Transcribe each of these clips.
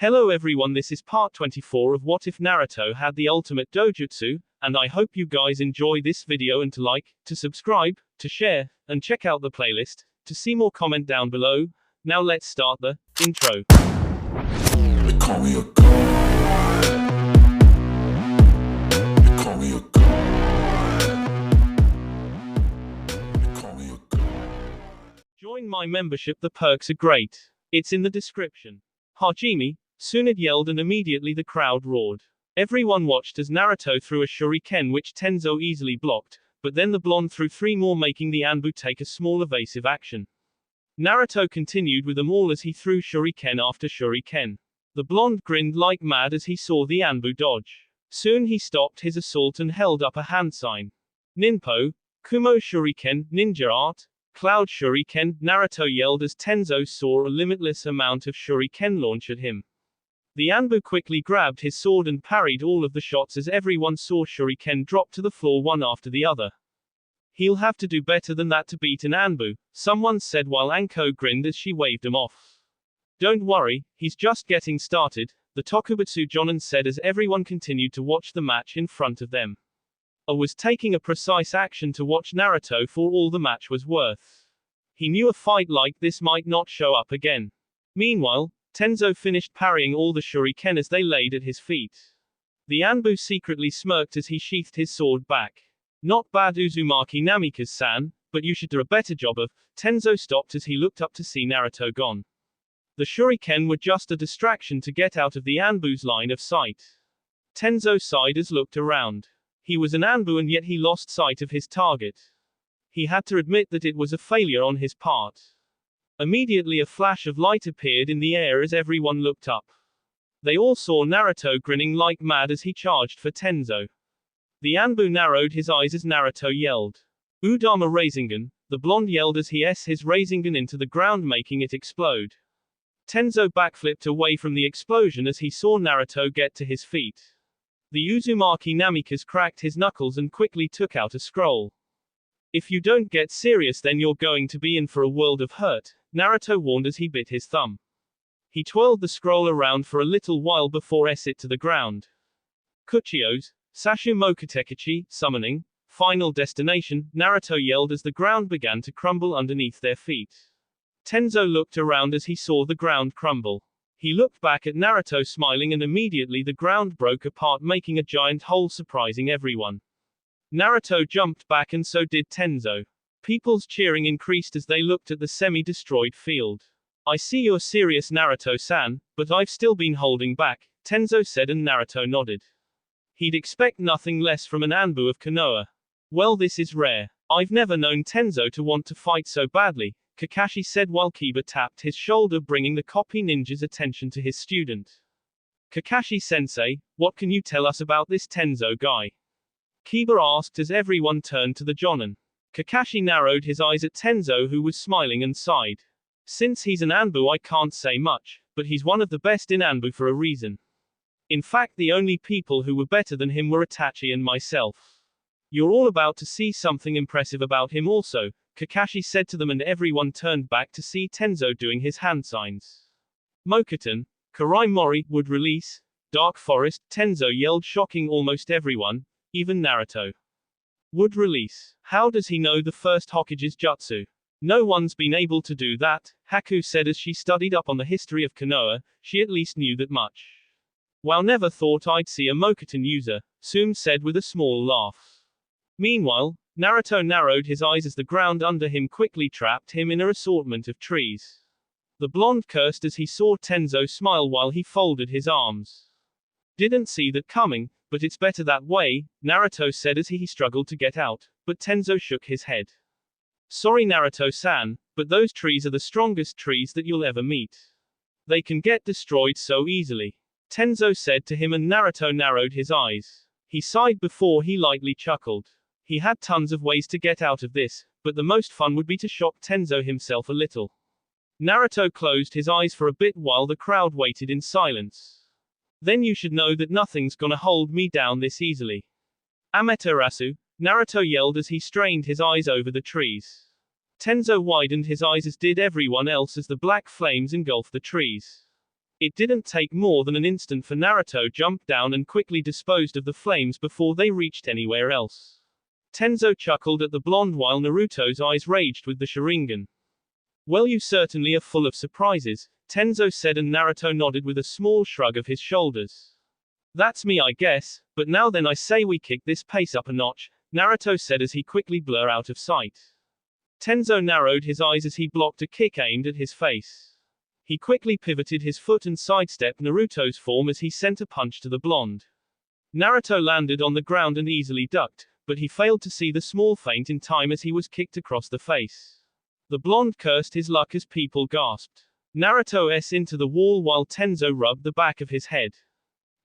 Hello everyone, this is part 24 of What If Naruto Had the Ultimate Dojutsu, and I hope you guys enjoy this video and to like, to subscribe, to share, and check out the playlist, to see more comment down below. Now let's start the intro. They call me a god. They call me a god. They call me a god. Join my membership, the perks are great. It's in the description. Hajime, Tsunade yelled and immediately the crowd roared. Everyone watched as Naruto threw a shuriken which Tenzo easily blocked, but then the blonde threw 3 more making the Anbu take a small evasive action. Naruto continued with them all as he threw shuriken after shuriken. The blonde grinned like mad as he saw the Anbu dodge. Soon he stopped his assault and held up a hand sign. Ninpo, Kumo shuriken, ninja art, Cloud shuriken, Naruto yelled as Tenzo saw a limitless amount of shuriken launch at him. The Anbu quickly grabbed his sword and parried all of the shots as everyone saw shuriken drop to the floor one after the other. He'll have to do better than that to beat an Anbu, someone said while Anko grinned as she waved him off. Don't worry, he's just getting started, the Tokubutsu Jonin said as everyone continued to watch the match in front of them. I was taking a precise action to watch Naruto for all the match was worth. He knew a fight like this might not show up again. Meanwhile, Tenzo finished parrying all the shuriken as they laid at his feet. The Anbu secretly smirked as he sheathed his sword back. Not bad Uzumaki Namikaze-san, but you should do a better job of. Tenzo stopped as he looked up to see Naruto gone. The shuriken were just a distraction to get out of the Anbu's line of sight. Tenzo sighed as looked around. He was an Anbu and yet he lost sight of his target. He had to admit that it was a failure on his part. Immediately a flash of light appeared in the air as everyone looked up. They all saw Naruto grinning like mad as he charged for Tenzo. The Anbu narrowed his eyes as Naruto yelled. Udama Rasengan, the blonde yelled as he his Rasengan into the ground making it explode. Tenzo backflipped away from the explosion as he saw Naruto get to his feet. The Uzumaki Namikaze cracked his knuckles and quickly took out a scroll. If you don't get serious then you're going to be in for a world of hurt, Naruto warned as he bit his thumb. He twirled the scroll around for a little while before it to the ground. Kuchio's, Sashu Mokutekichi, summoning, final destination, Naruto yelled as the ground began to crumble underneath their feet. Tenzo looked around as he saw the ground crumble. He looked back at Naruto smiling and immediately the ground broke apart making a giant hole surprising everyone. Naruto jumped back and so did Tenzo. People's cheering increased as they looked at the semi-destroyed field. I see you're serious Naruto-san, but I've still been holding back, Tenzo said and Naruto nodded. He'd expect nothing less from an Anbu of Konoha. Well, this is rare. I've never known Tenzo to want to fight so badly, Kakashi said while Kiba tapped his shoulder bringing the copy ninja's attention to his student. Kakashi-sensei, what can you tell us about this Tenzo guy? Kiba asked as everyone turned to the Jonin. Kakashi narrowed his eyes at Tenzo who was smiling and sighed. Since he's an Anbu I can't say much, but he's one of the best in Anbu for a reason. In fact the only people who were better than him were Itachi and myself. You're all about to see something impressive about him also, Kakashi said to them and everyone turned back to see Tenzo doing his hand signs. Mokuton, Karai Mori, would release, Dark Forest, Tenzo yelled shocking almost everyone, even Naruto. Would release. How does he know the first Hokage's jutsu? No one's been able to do that, Haku said as she studied up on the history of Konoha, she at least knew that much. Wow, never thought I'd see a Mokuton user, Tsume said with a small laugh. Meanwhile, Naruto narrowed his eyes as the ground under him quickly trapped him in a assortment of trees. The blonde cursed as he saw Tenzo smile while he folded his arms. Didn't see that coming, but it's better that way, Naruto said as he struggled to get out, but Tenzo shook his head. Sorry Naruto-san, but those trees are the strongest trees that you'll ever meet. They can get destroyed so easily. Tenzo said to him and Naruto narrowed his eyes. He sighed before he lightly chuckled. He had tons of ways to get out of this, but the most fun would be to shock Tenzo himself a little. Naruto closed his eyes for a bit while the crowd waited in silence. Then you should know that nothing's gonna hold me down this easily. Amaterasu, Naruto yelled as he strained his eyes over the trees. Tenzo widened his eyes as did everyone else as the black flames engulfed the trees. It didn't take more than an instant for Naruto jumped down and quickly disposed of the flames before they reached anywhere else. Tenzo chuckled at the blonde while Naruto's eyes raged with the Sharingan. Well, you certainly are full of surprises, Tenzo said, and Naruto nodded with a small shrug of his shoulders. That's me, I guess, but now then I say we kick this pace up a notch, Naruto said as he quickly blurred out of sight. Tenzo narrowed his eyes as he blocked a kick aimed at his face. He quickly pivoted his foot and sidestepped Naruto's form as he sent a punch to the blonde. Naruto landed on the ground and easily ducked, but he failed to see the small feint in time as he was kicked across the face. The blonde cursed his luck as people gasped. Naruto's into the wall while Tenzo rubbed the back of his head.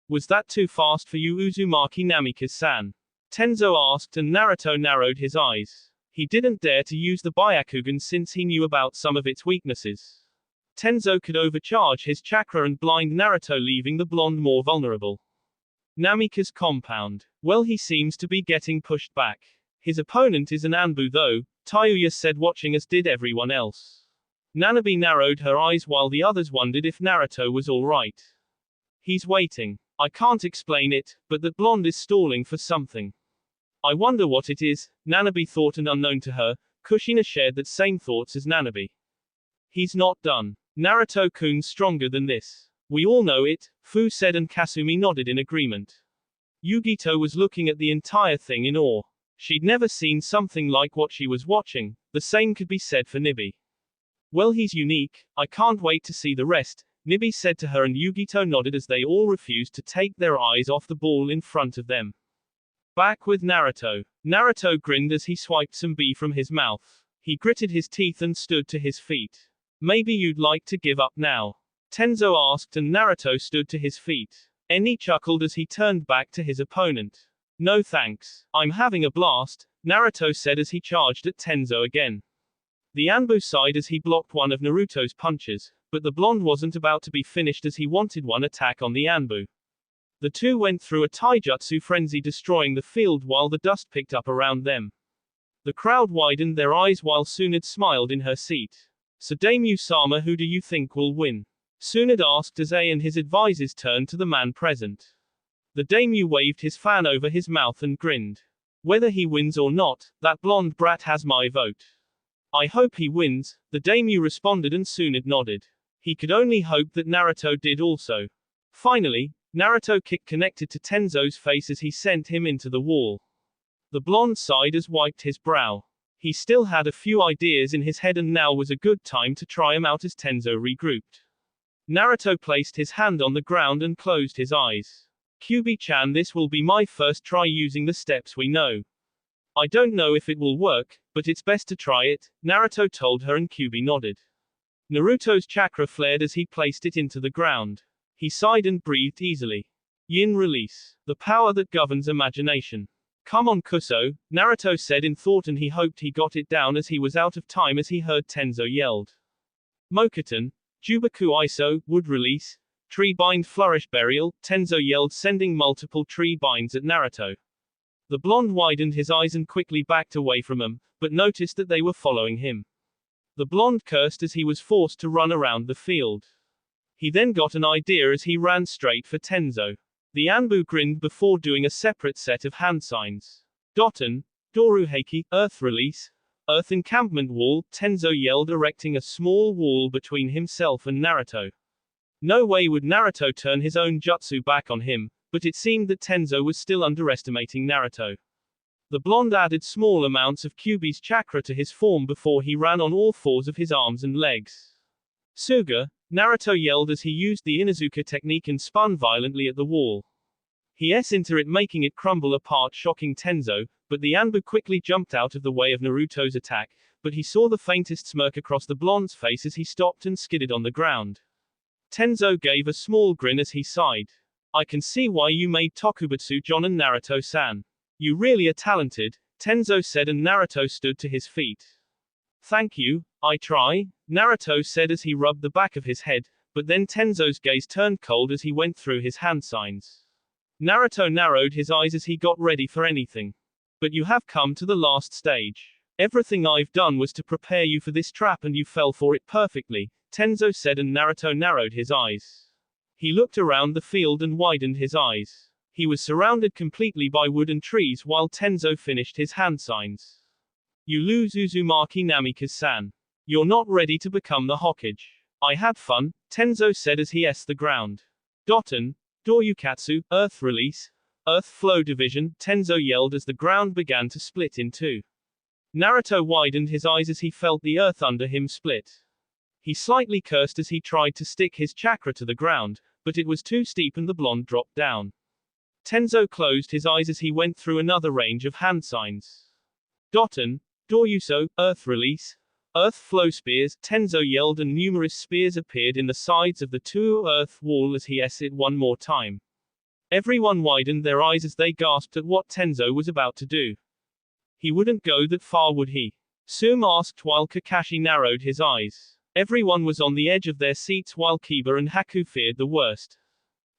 Was that too fast for you, Uzumaki Namikaze-san? Tenzo asked, and Naruto narrowed his eyes. He didn't dare to use the Byakugan since he knew about some of its weaknesses. Tenzo could overcharge his chakra and blind Naruto, leaving the blonde more vulnerable. Namikaze compound. Well, he seems to be getting pushed back. His opponent is an Anbu though, Tayuya said, watching as did everyone else. Nanabe narrowed her eyes while the others wondered if Naruto was alright. He's waiting. I can't explain it, but that blonde is stalling for something. I wonder what it is, Nanabe thought, and unknown to her, Kushina shared that same thoughts as Nanabe. He's not done. Naruto-kun's stronger than this. We all know it, Fu said, and Kasumi nodded in agreement. Yugito was looking at the entire thing in awe. She'd never seen something like what she was watching. The same could be said for Nibi. Well, he's unique, I can't wait to see the rest, Nibi said to her, and Yugito nodded as they all refused to take their eyes off the ball in front of them. Back with Naruto. Naruto grinned as he swiped some bee from his mouth. He gritted his teeth and stood to his feet. Maybe you'd like to give up now? Tenzo asked, and Naruto stood to his feet. Eni chuckled as he turned back to his opponent. No thanks. I'm having a blast, Naruto said as he charged at Tenzo again. The Anbu sighed as he blocked one of Naruto's punches, but the blonde wasn't about to be finished as he wanted one attack on the Anbu. The two went through a taijutsu frenzy, destroying the field while the dust picked up around them. The crowd widened their eyes while Tsunade smiled in her seat. So Daimyo-sama, who do you think will win? Tsunade asked as A and his advisors turned to the man present. The daimyo waved his fan over his mouth and grinned. Whether he wins or not, that blonde brat has my vote. I hope he wins, the daimyo responded, and Tsunade nodded. He could only hope that Naruto did also. Finally, Naruto kick connected to Tenzo's face as he sent him into the wall. The blonde sighed as wiped his brow. He still had a few ideas in his head, and now was a good time to try him out as Tenzo regrouped. Naruto placed his hand on the ground and closed his eyes. Kyubi-chan, this will be my first try using the steps we know. I don't know if it will work, but it's best to try it, Naruto told her, and Kyubi nodded. Naruto's chakra flared as he placed it into the ground. He sighed and breathed easily. Yin release. The power that governs imagination. Come on, Kuso, Naruto said in thought, and he hoped he got it down as he was out of time as he heard Tenzo yelled. Mokuton, Jubaku Iso, wood release. Tree bind flourish burial, Tenzo yelled, sending multiple tree binds at Naruto. The blonde widened his eyes and quickly backed away from him, but noticed that they were following him. The blonde cursed as he was forced to run around the field. He then got an idea as he ran straight for Tenzo. The Anbu grinned before doing a separate set of hand signs. Doton, Doruheiki, earth release, earth encampment wall, Tenzo yelled, erecting a small wall between himself and Naruto. No way would Naruto turn his own jutsu back on him, but it seemed that Tenzo was still underestimating Naruto. The blonde added small amounts of Kyubi's chakra to his form before he ran on all fours of his arms and legs. Suga, Naruto yelled as he used the Inuzuka technique and spun violently at the wall. He into it, making it crumble apart, shocking Tenzo, but the Anbu quickly jumped out of the way of Naruto's attack, but he saw the faintest smirk across the blonde's face as he stopped and skidded on the ground. Tenzo gave a small grin as he sighed. I can see why you made Tokubutsu John and Naruto-san. You really are talented, Tenzo said, and Naruto stood to his feet. Thank you, I try, Naruto said as he rubbed the back of his head, but then Tenzo's gaze turned cold as he went through his hand signs. Naruto narrowed his eyes as he got ready for anything. But you have come to the last stage. Everything I've done was to prepare you for this trap and you fell for it perfectly, Tenzo said, and Naruto narrowed his eyes. He looked around the field and widened his eyes. He was surrounded completely by wood and trees while Tenzo finished his hand signs. You lose Uzumaki Namikaze-san. You're not ready to become the Hokage. I had fun, Tenzo said as he s the ground. Doton, Doyukatsu, Earth Release, Earth Flow Division, Tenzo yelled as the ground began to split in two. Naruto widened his eyes as he felt the earth under him split. He slightly cursed as he tried to stick his chakra to the ground, but it was too steep and the blonde dropped down. Tenzo closed his eyes as he went through another range of hand signs. Doton, Dojutsu, Earth Release, Earth Flow Spears, Tenzo yelled and numerous spears appeared in the sides of the two earth wall as he s it one more time. Everyone widened their eyes as they gasped at what Tenzo was about to do. He wouldn't go that far, would he? Sume asked while Kakashi narrowed his eyes. Everyone was on the edge of their seats while Kiba and Haku feared the worst.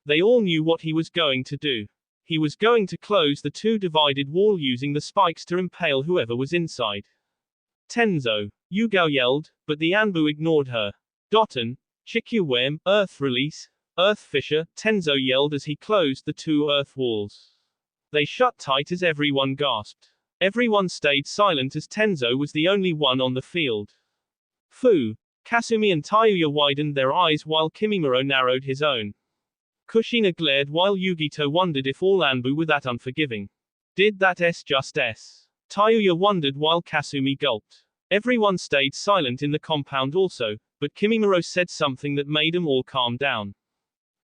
They all knew what he was going to do. He was going to close the two divided wall using the spikes to impale whoever was inside. Tenzo, Yugao yelled, but the Anbu ignored her. Doton, Chikyu, Earth Release, Earth Fisher, Tenzo yelled as he closed the two earth walls. They shut tight as everyone gasped. Everyone stayed silent as Tenzo was the only one on the field. Fu, Kasumi and Tayuya widened their eyes while Kimimaro narrowed his own. Kushina glared while Yugito wondered if all Anbu were that unforgiving. Did that s just s? Tayuya wondered while Kasumi gulped. Everyone stayed silent in the compound also, but Kimimaro said something that made them all calm down.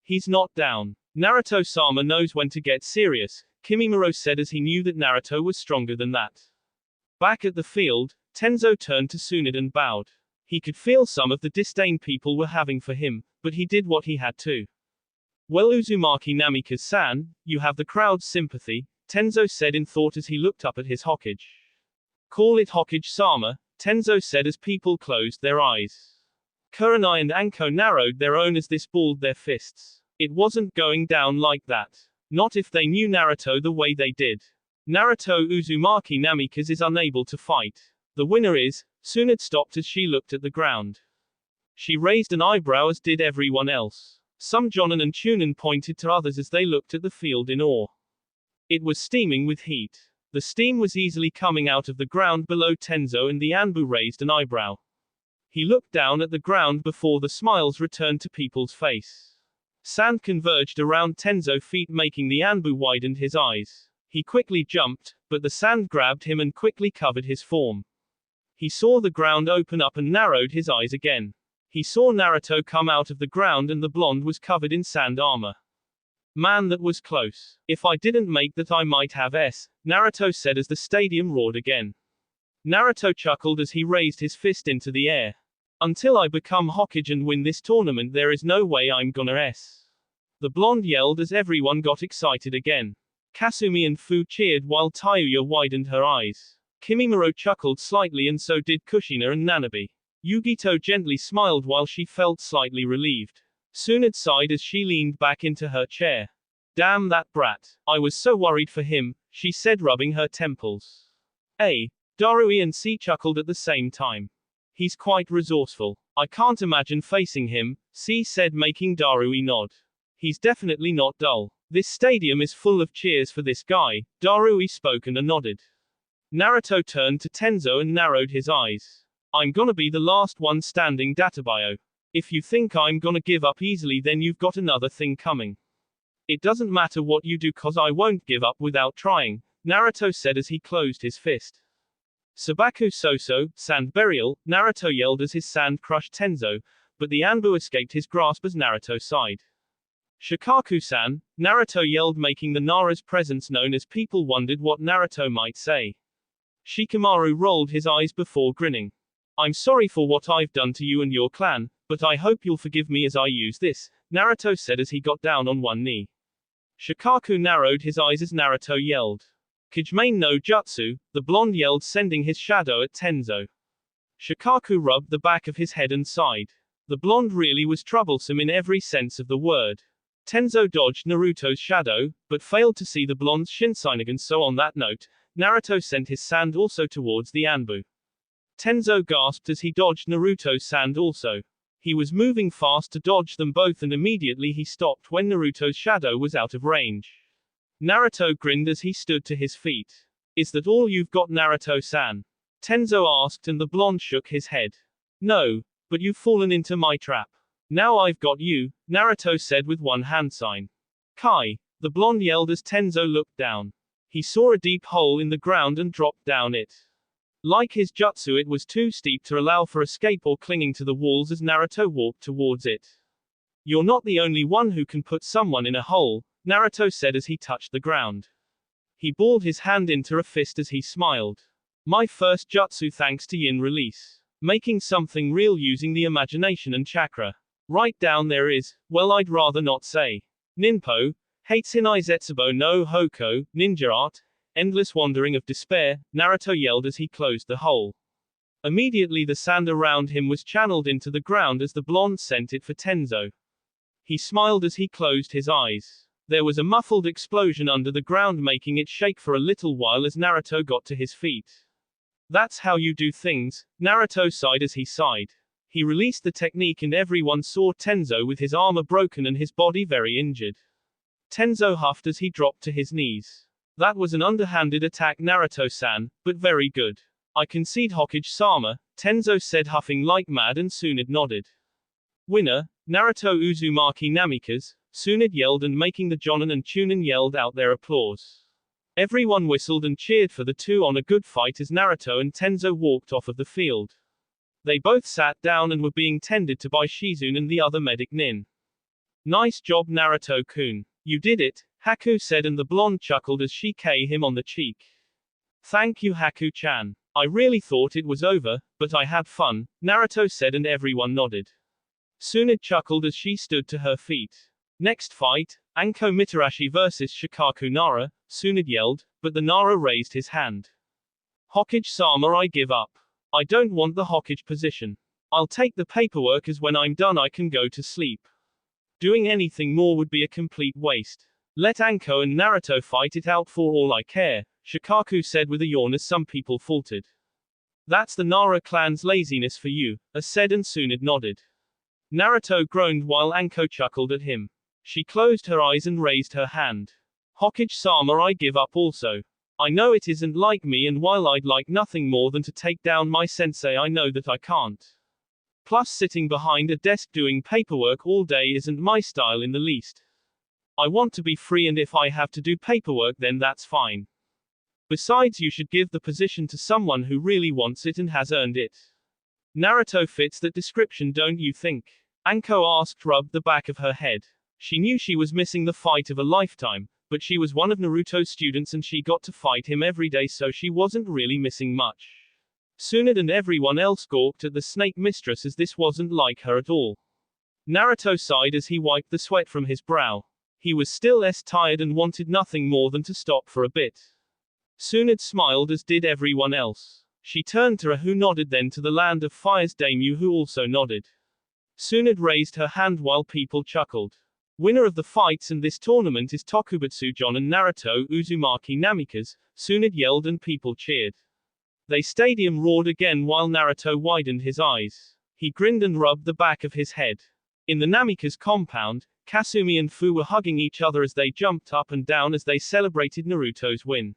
He's not down. Naruto-sama knows when to get serious, Kimimaro said as he knew that Naruto was stronger than that. Back at the field, Tenzo turned to Tsunade and bowed. He could feel some of the disdain people were having for him, but he did what he had to. Well, Uzumaki Namikaze-san, you have the crowd's sympathy, Tenzo said in thought as he looked up at his Hokage. Call it Hokage-sama, Tenzo said as people closed their eyes. Kurenai and Anko narrowed their own as this balled their fists. It wasn't going down like that. Not if they knew Naruto the way they did. Naruto Uzumaki Namikaze is unable to fight. The winner is, Tsunade stopped as she looked at the ground. She raised an eyebrow as did everyone else. Some Jonin and Chunin pointed to others as they looked at the field in awe. It was steaming with heat. The steam was easily coming out of the ground below Tenzo and the Anbu raised an eyebrow. He looked down at the ground before the smiles returned to people's face. Sand converged around Tenzo's feet making the Anbu widened his eyes. He quickly jumped, but the sand grabbed him and quickly covered his form. He saw the ground open up and narrowed his eyes again. He saw Naruto come out of the ground and the blonde was covered in sand armor. Man, that was close. If I didn't make that I might have s, Naruto said as the stadium roared again. Naruto chuckled as he raised his fist into the air. Until I become Hokage and win this tournament there is no way I'm gonna s. The blonde yelled as everyone got excited again. Kasumi and Fu cheered while Tayuya widened her eyes. Kimimaro chuckled slightly and so did Kushina and Nanabe. Yugito gently smiled while she felt slightly relieved. Tsunade sighed as she leaned back into her chair. Damn that brat. I was so worried for him, she said rubbing her temples. Darui and C chuckled at the same time. He's quite resourceful. I can't imagine facing him, C said making Darui nod. He's definitely not dull. This stadium is full of cheers for this guy, Darui spoke and nodded. Naruto turned to Tenzo and narrowed his eyes. I'm gonna be the last one standing, Databayo. If you think I'm gonna give up easily then you've got another thing coming. It doesn't matter what you do cause I won't give up without trying, Naruto said as he closed his fist. Sabaku Soso, Sand Burial, Naruto yelled as his sand crushed Tenzo, but the Anbu escaped his grasp as Naruto sighed. Shikaku-san, Naruto yelled making the Nara's presence known as people wondered what Naruto might say. Shikamaru rolled his eyes before grinning. I'm sorry for what I've done to you and your clan, but I hope you'll forgive me as I use this, Naruto said as he got down on one knee. Shikaku narrowed his eyes as Naruto yelled. Kijimane no Jutsu, the blonde yelled sending his shadow at Tenzo. Shikaku rubbed the back of his head and sighed. The blonde really was troublesome in every sense of the word. Tenzo dodged Naruto's shadow, but failed to see the blonde's Shinseinigan so on that note, Naruto sent his sand also towards the Anbu. Tenzo gasped as he dodged Naruto's sand also. He was moving fast to dodge them both and immediately he stopped when Naruto's shadow was out of range. Naruto grinned as he stood to his feet. Is that all you've got, Naruto-san? Tenzo asked and the blonde shook his head. No, but you've fallen into my trap. Now I've got you, Naruto said with one hand sign. Kai, the blonde yelled as Tenzo looked down. He saw a deep hole in the ground and dropped down it. Like his jutsu, it was too steep to allow for escape or clinging to the walls as Naruto walked towards it. You're not the only one who can put someone in a hole, Naruto said as he touched the ground. He balled his hand into a fist as he smiled. My first jutsu thanks to yin release. Making something real using the imagination and chakra. Right down there is, well, I'd rather not say. Ninpo, hates Hinai Zetsubo no Hoko, ninja art, endless wandering of despair, Naruto yelled as he closed the hole. Immediately the sand around him was channeled into the ground as the blonde sent it for Tenzo. He smiled as he closed his eyes. There was a muffled explosion under the ground making it shake for a little while as Naruto got to his feet. That's how you do things, Naruto sighed as he sighed. He released the technique and everyone saw Tenzo with his armor broken and his body very injured. Tenzo huffed as he dropped to his knees. That was an underhanded attack, Naruto-san, but very good. I concede Hokage-sama, Tenzo said huffing like mad and Tsunade nodded. Winner, Naruto Uzumaki Namikaze, Tsunade yelled and making the Jonin and Chunin yelled out their applause. Everyone whistled and cheered for the two on a good fight as Naruto and Tenzo walked off of the field. They both sat down and were being tended to by Shizune and the other medic Nin. Nice job, Naruto-kun. You did it, Haku said and the blonde chuckled as she kissed him on the cheek. Thank you, Haku-chan. I really thought it was over, but I had fun, Naruto said and everyone nodded. Tsunade chuckled as she stood to her feet. Next fight, Anko Mitarashi vs Shikaku Nara, Tsunade yelled, but the Nara raised his hand. Hokage-sama, I give up. I don't want the Hokage position. I'll take the paperwork as when I'm done I can go to sleep. Doing anything more would be a complete waste. Let Anko and Naruto fight it out for all I care, Shikaku said with a yawn as some people faltered. That's the Nara clan's laziness for you, as said and Tsunade nodded. Naruto groaned while Anko chuckled at him. She closed her eyes and raised her hand. Hokage-sama, I give up also. I know it isn't like me and while I'd like nothing more than to take down my sensei I know that I can't. Plus sitting behind a desk doing paperwork all day isn't my style in the least. I want to be free and if I have to do paperwork then that's fine. Besides you should give the position to someone who really wants it and has earned it. Naruto fits that description, don't you think? Anko asked, rubbed the back of her head. She knew she was missing the fight of a lifetime, but she was one of Naruto's students and she got to fight him every day so she wasn't really missing much. Tsunade and everyone else gawked at the snake mistress as this wasn't like her at all. Naruto sighed as he wiped the sweat from his brow. He was still tired and wanted nothing more than to stop for a bit. Tsunade smiled as did everyone else. She turned to Ra who nodded then to the Land of Fire's Daimyo who also nodded. Tsunade raised her hand while people chuckled. Winner of the fights and this tournament is Tokubutsu Jonin Naruto Uzumaki Namikaze, Tsunade yelled and people cheered. The stadium roared again while Naruto widened his eyes. He grinned and rubbed the back of his head. In the Namikaze compound, Kasumi and Fu were hugging each other as they jumped up and down as they celebrated Naruto's win.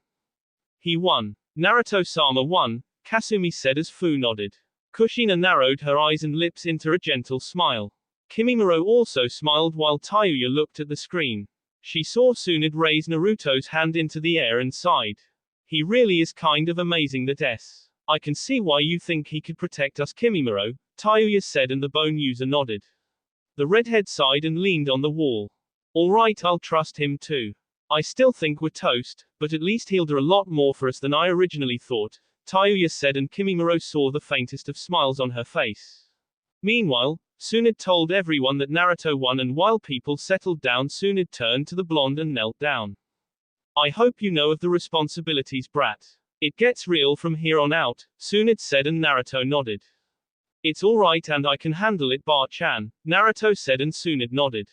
He won. Naruto-sama won, Kasumi said as Fu nodded. Kushina narrowed her eyes and lips into a gentle smile. Kimimaro also smiled while Tayuya looked at the screen. She saw Tsunade raise Naruto's hand into the air and sighed. He really is kind of amazing that I can see why you think he could protect us, Kimimaro, Tayuya said and the bone user nodded. The redhead sighed and leaned on the wall. Alright, I'll trust him too. I still think we're toast, but at least he'll do a lot more for us than I originally thought, Tayuya said and Kimimaro saw the faintest of smiles on her face. Meanwhile, Tsunade told everyone that Naruto won and while people settled down Tsunade turned to the blonde and knelt down. I hope you know of the responsibilities, brat. It gets real from here on out, Tsunade said and Naruto nodded. It's alright and I can handle it, Bar-chan, Naruto said and Tsunade nodded.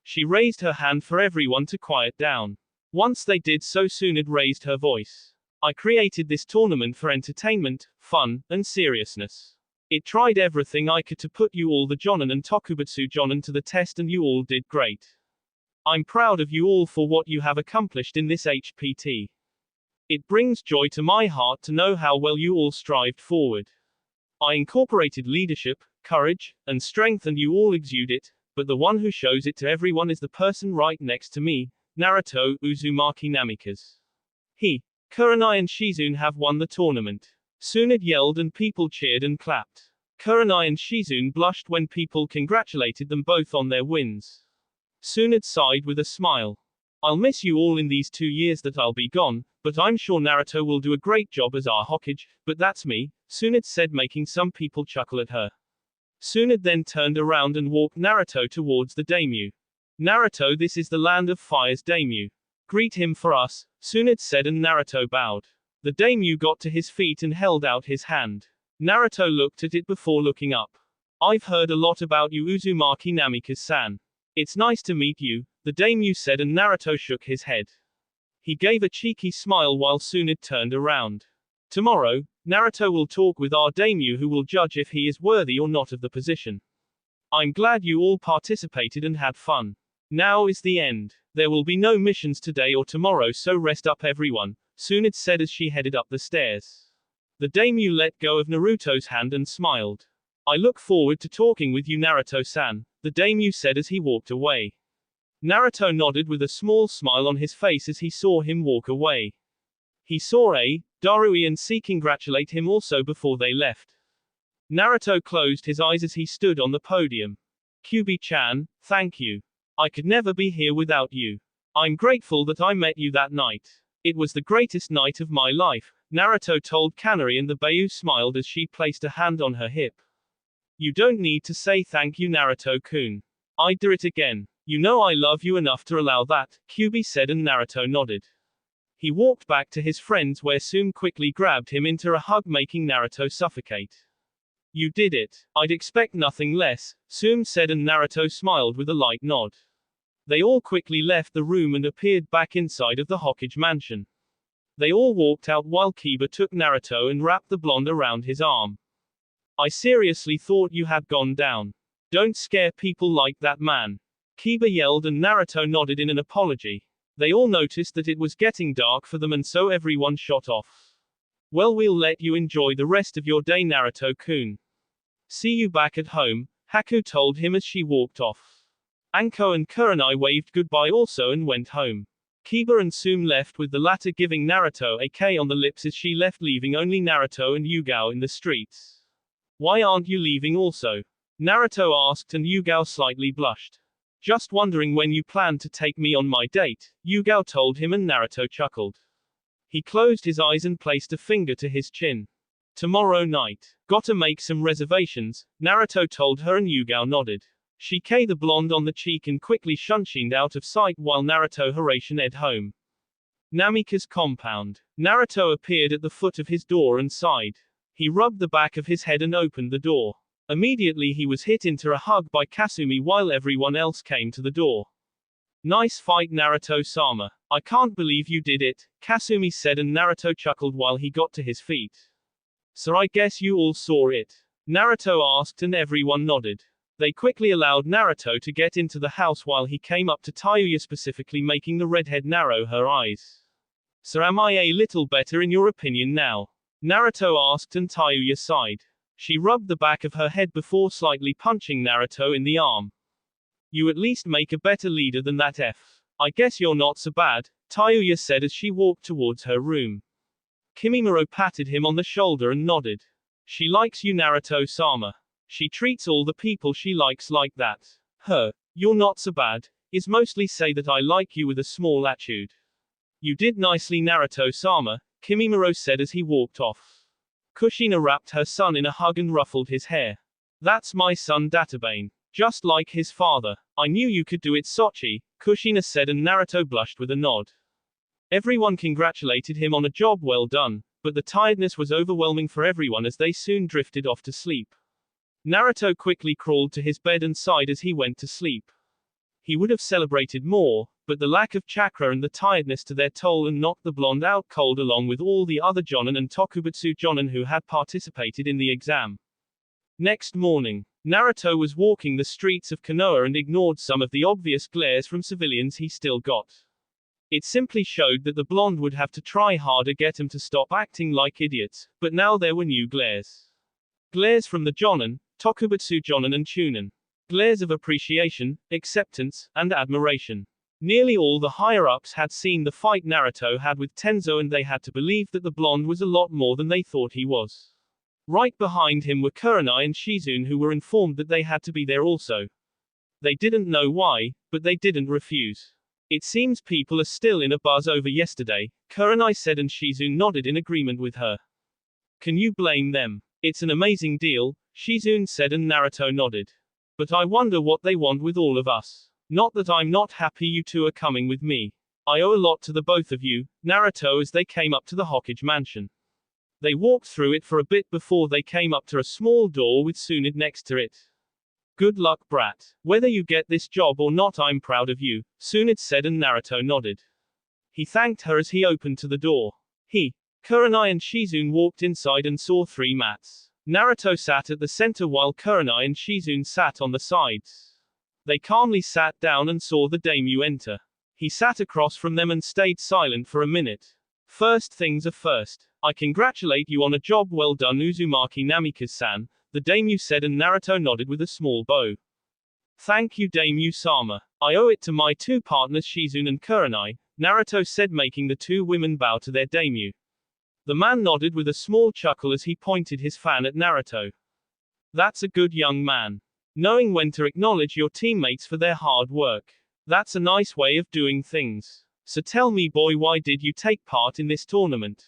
She raised her hand for everyone to quiet down. Once they did so Tsunade raised her voice. I created this tournament for entertainment, fun, and seriousness. It tried everything I could to put you all the Jonin and Tokubutsu Jonin to the test, and you all did great. I'm proud of you all for what you have accomplished in this HPT. It brings joy to my heart to know how well you all strived forward. I incorporated leadership, courage, and strength, and you all exude it, but the one who shows it to everyone is the person right next to me, Naruto Uzumaki Namikaze. He, Kurenai and Shizune have won the tournament. Tsunade yelled and people cheered and clapped. Kurenai and Shizune blushed when people congratulated them both on their wins. Tsunade sighed with a smile. I'll miss you all in these 2 years that I'll be gone, but I'm sure Naruto will do a great job as our Hokage, but that's me, Tsunade said, making some people chuckle at her. Tsunade then turned around and walked Naruto towards the daimyo. Naruto, this is the land of fire's daimyo. Greet him for us, Tsunade said, and Naruto bowed. The daimyo got to his feet and held out his hand. Naruto looked at it before looking up. I've heard a lot about you, Uzumaki Namikaze-san. It's nice to meet you, the daimyo said, and Naruto shook his head. He gave a cheeky smile while Tsunade turned around. Tomorrow, Naruto will talk with our daimyo, who will judge if he is worthy or not of the position. I'm glad you all participated and had fun. Now is the end. There will be no missions today or tomorrow, so rest up everyone, Tsunade said as she headed up the stairs. The daimyo let go of Naruto's hand and smiled. I look forward to talking with you, Naruto-san, the daimyo said as he walked away. Naruto nodded with a small smile on his face as he saw him walk away. He saw Darui and C congratulate him also before they left. Naruto closed his eyes as he stood on the podium. Kyubi-chan, thank you. I could never be here without you. I'm grateful that I met you that night. It was the greatest night of my life, Naruto told Kanari, and the Bayou smiled as she placed a hand on her hip. You don't need to say thank you, Naruto-kun. I'd do it again. You know I love you enough to allow that, Kyubi said, and Naruto nodded. He walked back to his friends where Tsume quickly grabbed him into a hug, making Naruto suffocate. You did it. I'd expect nothing less, Tsume said, and Naruto smiled with a light nod. They all quickly left the room and appeared back inside of the Hokage mansion. They all walked out while Kiba took Naruto and wrapped the blonde around his arm. I seriously thought you had gone down. Don't scare people like that, man. Kiba yelled, and Naruto nodded in an apology. They all noticed that it was getting dark for them, and so everyone shot off. Well, we'll let you enjoy the rest of your day, Naruto-kun. See you back at home, Haku told him as she walked off. Anko and Kurenai waved goodbye also and went home. Kiba and Tsume left, with the latter giving Naruto a K on the lips as she left, leaving only Naruto and Yugao in the streets. Why aren't you leaving also? Naruto asked, and Yugao slightly blushed. Just wondering when you plan to take me on my date, Yugao told him, and Naruto chuckled. He closed his eyes and placed a finger to his chin. Tomorrow night. Gotta make some reservations, Naruto told her, and Yugao nodded. She kissed the blonde on the cheek and quickly shunshined out of sight while Naruto hurried Ed home. Namika's compound. Naruto appeared at the foot of his door and sighed. He rubbed the back of his head and opened the door. Immediately he was hit into a hug by Kasumi while everyone else came to the door. Nice fight, Naruto-sama. I can't believe you did it, Kasumi said, and Naruto chuckled while he got to his feet. So I guess you all saw it? Naruto asked, and everyone nodded. They quickly allowed Naruto to get into the house while he came up to Tayuya, specifically making the redhead narrow her eyes. So am I a little better in your opinion now? Naruto asked, and Tayuya sighed. She rubbed the back of her head before slightly punching Naruto in the arm. You at least make a better leader than that I guess you're not so bad, Tayuya said as she walked towards her room. Kimimaro patted him on the shoulder and nodded. She likes you, Naruto-sama. She treats all the people she likes like that. You're not so bad, is mostly say that I like you with a small attitude. You did nicely, Naruto-sama, Kimimaro said as he walked off. Kushina wrapped her son in a hug and ruffled his hair. That's my son Databane. Just like his father. I knew you could do it, Sochi, Kushina said, and Naruto blushed with a nod. Everyone congratulated him on a job well done, but the tiredness was overwhelming for everyone as they soon drifted off to sleep. Naruto quickly crawled to his bed and sighed as he went to sleep. He would have celebrated more, but the lack of chakra and the tiredness to their toll and knocked the blonde out cold along with all the other Jonin and Tokubutsu Jonin who had participated in the exam. Next morning, Naruto was walking the streets of Konoha and ignored some of the obvious glares from civilians he still got. It simply showed that the blonde would have to try harder get him to stop acting like idiots, but now there were new glares. Glares from the Jonin, Tokubutsu Jonin and Chunin. Glares of appreciation, acceptance, and admiration. Nearly all the higher-ups had seen the fight Naruto had with Tenzo and they had to believe that the blonde was a lot more than they thought he was. Right behind him were Kurenai and Shizune who were informed that they had to be there also. They didn't know why, but they didn't refuse. It seems people are still in a buzz over yesterday, Kurenai said and Shizune nodded in agreement with her. Can you blame them? It's an amazing deal, Shizune said and Naruto nodded. But I wonder what they want with all of us. Not that I'm not happy you two are coming with me. I owe a lot to the both of you, Naruto as they came up to the Hokage mansion. They walked through it for a bit before they came up to a small door with Tsunade next to it. Good luck, brat. Whether you get this job or not, I'm proud of you, Tsunade said and Naruto nodded. He thanked her as he opened to the door. Kurenai and Shizune walked inside and saw 3 mats. Naruto sat at the center while Kurenai and Shizune sat on the sides. They calmly sat down and saw the daimyo enter. He sat across from them and stayed silent for a minute. First things are first. I congratulate you on a job well done, Uzumaki Namikaze-san, the daimyo said and Naruto nodded with a small bow. Thank you, daimyo-sama. I owe it to my 2 partners Shizune and Kurenai, Naruto said, making the 2 women bow to their daimyo. The man nodded with a small chuckle as he pointed his fan at Naruto. That's a good young man. Knowing when to acknowledge your teammates for their hard work. That's a nice way of doing things. So tell me, boy, why did you take part in this tournament?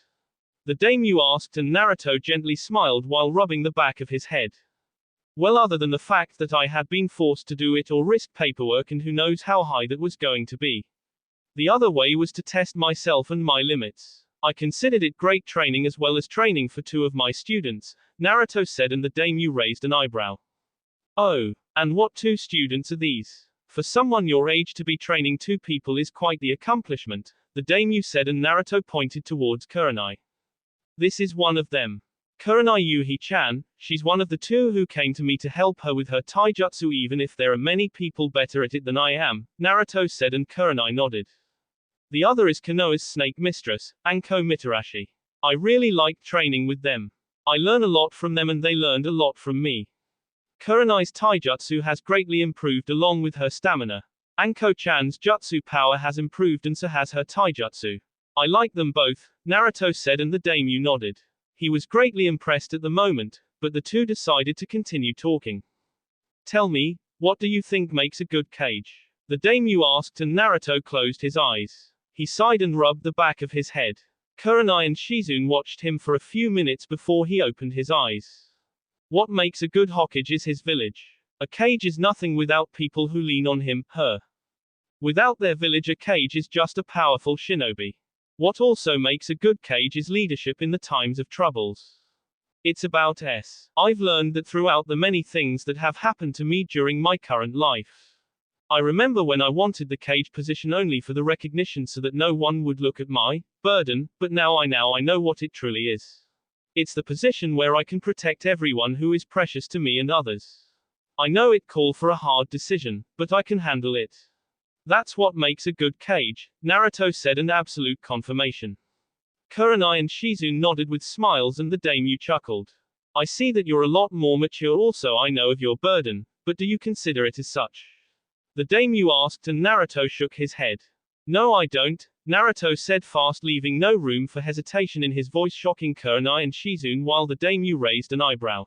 The daimyo asked and Naruto gently smiled while rubbing the back of his head. Well, other than the fact that I had been forced to do it or risk paperwork and who knows how high that was going to be. The other way was to test myself and my limits. I considered it great training as well as training for 2 of my students, Naruto said and the daimyo raised an eyebrow. Oh, and what 2 students are these? For someone your age to be training 2 people is quite the accomplishment, the daimyo said and Naruto pointed towards Kurenai. This is one of them. Kurenai Yuhi-chan, she's one of the 2 who came to me to help her with her taijutsu even if there are many people better at it than I am, Naruto said and Kurenai nodded. The other is Konoha's snake mistress, Anko Mitarashi. I really liked training with them. I learn a lot from them and they learned a lot from me. Kurenai's taijutsu has greatly improved along with her stamina. Anko-chan's jutsu power has improved and so has her taijutsu. I like them both, Naruto said and the daimyo nodded. He was greatly impressed at the moment, but the 2 decided to continue talking. Tell me, what do you think makes a good kage? The daimyo asked and Naruto closed his eyes. He sighed and rubbed the back of his head. Kurenai and Shizune watched him for a few minutes before he opened his eyes. What makes a good Hokage is his village. A kage is nothing without people who lean on him, her. Without their village, a kage is just a powerful shinobi. What also makes a good kage is leadership in the times of troubles. It's about us. I've learned that throughout the many things that have happened to me during my current life. I remember when I wanted the kage position only for the recognition so that no one would look at my burden, but now I know what it truly is. It's the position where I can protect everyone who is precious to me and others. I know it calls for a hard decision, but I can handle it. That's what makes a good kage, Naruto said in absolute confirmation. Kurenai and Shizune nodded with smiles and the daimyo chuckled. I see that you're a lot more mature also. I know of your burden, but do you consider it as such? The daimyo asked and Naruto shook his head. No, I don't, Naruto said fast, leaving no room for hesitation in his voice, shocking Kurenai and Shizune while the daimyo raised an eyebrow.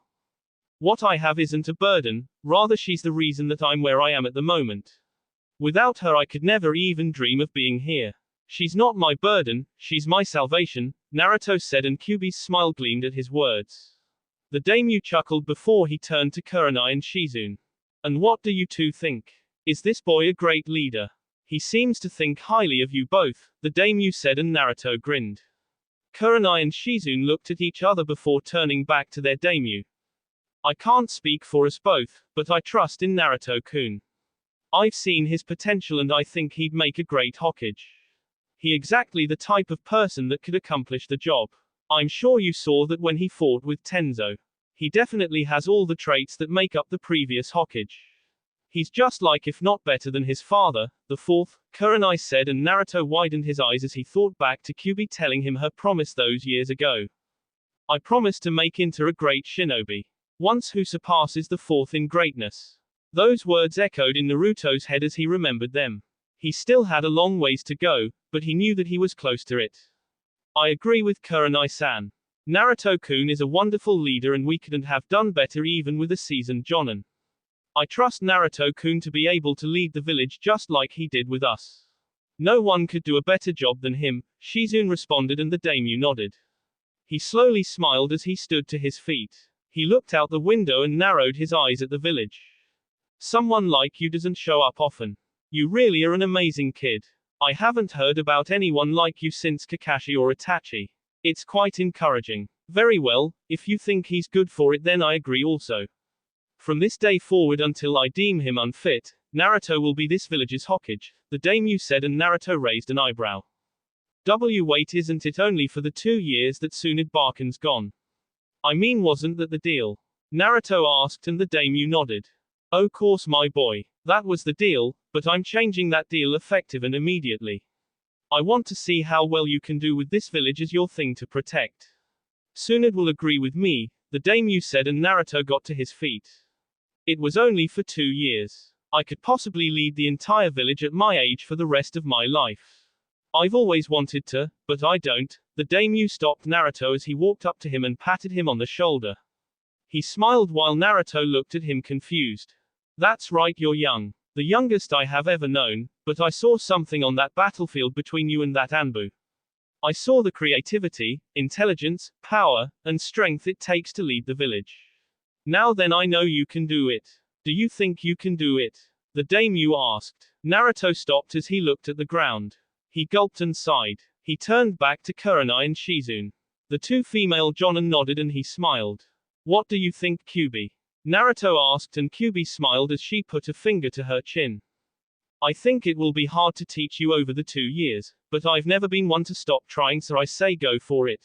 What I have isn't a burden, rather she's the reason that I'm where I am at the moment. Without her I could never even dream of being here. She's not my burden, she's my salvation, Naruto said and Kyuubi's smile gleamed at his words. The daimyo chuckled before he turned to Kurenai and Shizune. And what do you 2 think? Is this boy a great leader? He seems to think highly of you both, the daimyo said and Naruto grinned. Kurenai and Shizune looked at each other before turning back to their daimyo. I can't speak for us both, but I trust in Naruto-kun. I've seen his potential and I think he'd make a great Hokage. He exactly the type of person that could accomplish the job. I'm sure you saw that when he fought with Tenzo. He definitely has all the traits that make up the previous Hokage. He's just like if not better than his father, the fourth, Kurenai said, and Naruto widened his eyes as he thought back to Kyuubi telling him her promise those years ago. I promise to make into a great shinobi. Once who surpasses the fourth in greatness. Those words echoed in Naruto's head as he remembered them. He still had a long ways to go, but he knew that he was close to it. I agree with Kurenai-san. Naruto-kun is a wonderful leader and we couldn't have done better even with a seasoned jonin. I trust Naruto-kun to be able to lead the village just like he did with us. No one could do a better job than him, Shizune responded, and the daimyo nodded. He slowly smiled as he stood to his feet. He looked out the window and narrowed his eyes at the village. Someone like you doesn't show up often. You really are an amazing kid. I haven't heard about anyone like you since Kakashi or Itachi. It's quite encouraging. Very well, if you think he's good for it then I agree also. From this day forward until I deem him unfit, Naruto will be this village's Hokage, the daimyo said, and Naruto raised an eyebrow. Wait, isn't it only for the 2 years that Tsunade Barkan's gone? I mean, wasn't that the deal? Naruto asked, and the daimyo nodded. Oh course my boy. That was the deal, but I'm changing that deal effective and immediately. I want to see how well you can do with this village as your thing to protect. Tsunade will agree with me, the daimyo said, and Naruto got to his feet. It was only for 2 years. I could possibly lead the entire village at my age for the rest of my life. I've always wanted to, but I don't. The daimyo stopped Naruto as he walked up to him and patted him on the shoulder. He smiled while Naruto looked at him confused. That's right, you're young. The youngest I have ever known, but I saw something on that battlefield between you and that Anbu. I saw the creativity, intelligence, power, and strength it takes to lead the village. Now then I know you can do it. Do you think you can do it? The daimyo asked. Naruto stopped as he looked at the ground. He gulped and sighed. He turned back to Kurenai and Shizune. The two female jonin nodded and he smiled. What do you think, Kyuubi? Naruto asked, and Kyuubi smiled as she put a finger to her chin. I think it will be hard to teach you over the 2 years, but I've never been one to stop trying, so I say go for it.